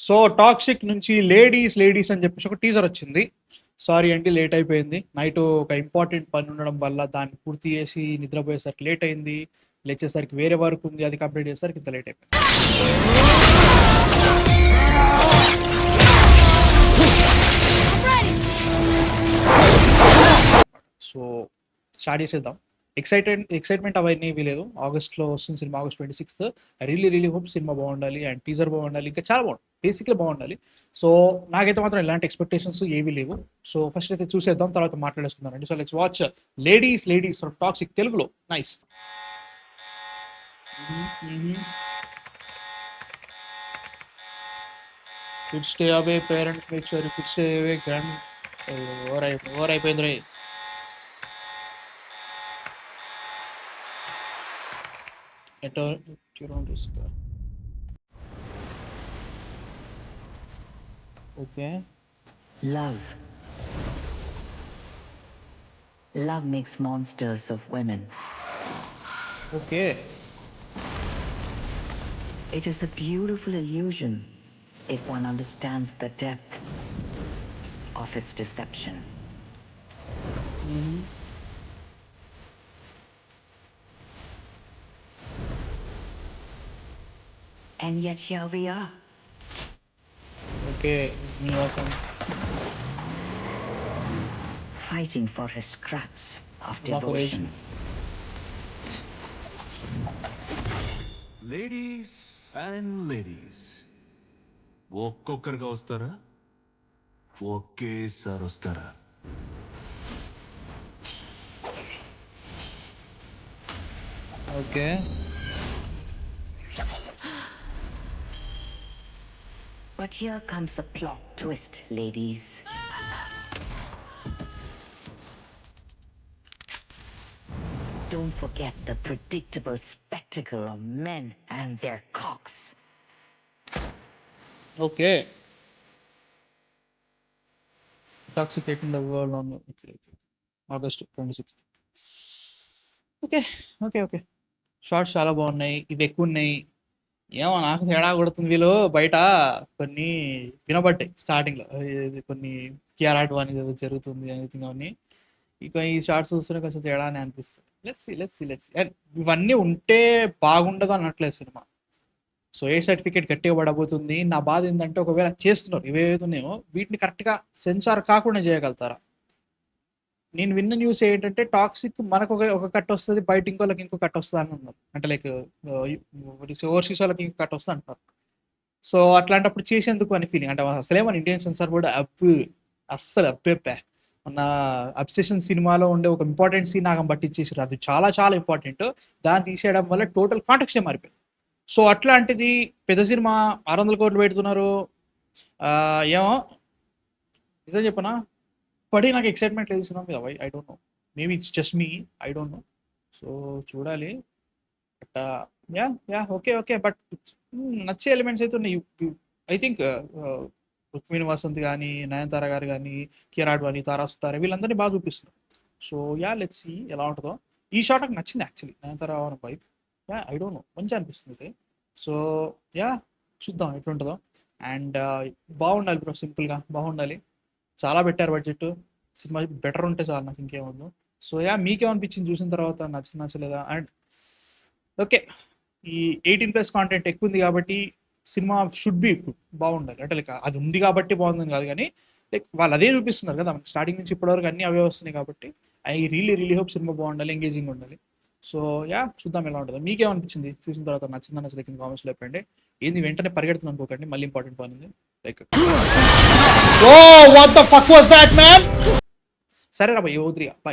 So toxic నుంచి ladies అని చెప్పేసి ఒక టీజర్ వచ్చింది. సారీ అండి, లేట్ అయిపోయింది. నైట్ ఒక ఇంపార్టెంట్ పని ఉండడం వల్ల దాన్ని పూర్తి చేసి నిద్రపోయేసరికి లేట్ అయింది. లేచేసరికి వేరే వర్క్ ఉంది, అది కంప్లీట్ చేసేసరికి ఇంత లేట్ అయిపోయింది. సో స్టార్ట్ చేసేద్దాం. ఎక్సైట్మెంట్ అవన్నీ ఇవి లేదు. ఆగస్ట్లో వస్తుంది cinema, August 26th. I really hope cinema బాగుండాలి అండ్ టీజర్ బాగుండాలి, ఇంకా చాలా బాగుంది, బేసిక్లీ బాగుండాలి. సో నాకైతే మాత్రం ఇలాంటి ఎక్స్పెక్టేషన్స్ ఏవీ లేవు. సో ఫస్ట్ అయితే చూసేద్దాం, తర్వాత మాట్లాడేసుకుందామండి. So let's watch ladies from Toxic తెలుగులో. Nice. Could stay away parent make sure could stay away grand. Over అయిపోయింది రే. Okay. Love makes monsters of women. Okay. It is a beautiful illusion if one understands the depth of its deception. And yet here we are. Okay. Awesome. Fighting for his scraps of devotion. Ladies and ladies ఒక్కొక్కరుగా వస్తారా, ఒకేసారి వస్తారా? Okay. But here comes a plot twist, ladies. Don't forget the predictable spectacle of men and their cocks. Okay. Intoxicating the world on August 26th. Okay. Shorts చాలా బాగున్నాయి, ఇవి ఎక్కువ ఉన్నాయి. ఏమో నాకు తేడా కొడుతుంది. వీళ్ళు బయట కొన్ని వినబడ్డాయి స్టార్టింగ్లో, కొన్ని కియారాట్ అని ఏదో జరుగుతుంది అనేది అవన్నీ. ఇక ఈ షార్ట్స్ చూస్తూనే కొంచెం తేడా అని అనిపిస్తుంది. Let's see. అండ్ ఇవన్నీ ఉంటే బాగుండదు అనట్లేదు సినిమా. సో ఏ సర్టిఫికేట్ గట్టిగా పడబోతుంది. నా బాధ ఏంటంటే ఒకవేళ చేస్తున్నారు ఇవేవైతున్నాయో వీటిని కరెక్ట్గా సెన్సార్ కాకుండా చేయగలుగుతారా? నేను విన్న న్యూస్ ఏంటంటే టాక్సిక్ మనకు ఒక కట్ వస్తుంది, బయట ఇంకోళ్ళకి ఇంకో కట్ వస్తుంది అని అన్నారు. అంటే లైక్ ఓవర్సీస్ వాళ్ళకి ఇంకో కట్ వస్తుంది అంటారు. సో అట్లాంటప్పుడు చేసేందుకు అని ఫీలింగ్. అంటే అసలే మన ఇండియన్ సెన్సార్ బోర్డు అస్సలు అబ్బేప్పే. మన అబ్సెషన్ సినిమాలో ఉండే ఒక ఇంపార్టెంట్ సీన్ నాగం పట్టించేసారు. అది చాలా చాలా ఇంపార్టెంట్. దాన్ని తీసేయడం వల్ల టోటల్ కాంటెక్స్టే మారిపోయింది. సో అట్లాంటిది పెద్ద సినిమా 600 కోట్లు పెడుతున్నారు. ఏమో నిజం చెప్పనా, పడి నాకు ఎక్సైట్మెంట్ లేదు సినిమా మీద. I don't know, maybe it's just me, I don't know. So చూడాలి. But okay. బట్ నచ్చే ఎలిమెంట్స్ అయితే ఉన్నాయి. ఐ థింక్ రుక్మిణి వసంత్ కానీ, నయనతార గారు కానీ, కియారా అడ్వాణి, తారా సుతారా వీళ్ళందరినీ బాగా చూపిస్తున్నారు. సో లెట్స్ సీ ఎలా ఉంటుందో. ఈ షాట్ నాకు నచ్చింది actually, Nayanthara bike. I don't no, మంచిగా అనిపిస్తుంది. సో చూద్దాం ఎట్లుంటుందో. అండ్ బాగుండాలి బ్రో, సింపుల్గా బాగుండాలి. చాలా పెట్టారు బడ్జెట్, సినిమా బెటర్ ఉంటే చాలు, నాకు ఇంకేమొద్దు. సో మీకేమనిపించింది చూసిన తర్వాత? నచ్చలేదా? అండ్ ఓకే, ఈ 18+ కాంటెంట్ ఎక్కువ ఉంది కాబట్టి సినిమా షుడ్ బి బాగుండాలి. అంటే లైక్ అది ఉంది కాబట్టి బాగుందని కాదు, కానీ లైక్ వాళ్ళు అదే చూపిస్తున్నారు కదా మనకి స్టార్టింగ్ నుంచి ఇప్పటివరకు, అన్నీ అవే వస్తున్నాయి కాబట్టి ఐ రియలీ హోప్ సినిమా బాగుండాలి, ఎంగేజింగ్ ఉండాలి. సో చూద్దాం ఎలా ఉంటుందో. మీకేమనిపించింది చూసిన తర్వాత? నచ్చిందా నచ్చలేదు కింద కామెంట్స్లో చెప్పండి. ఏంది వెంటనే పరిగెడుతుంది అనుకోకండి, మళ్ళీ ఇంపార్టెంట్ పని ఉంది. Like what the fuck was that man. సరే రా భయ్, వదిలిగా బాయ్.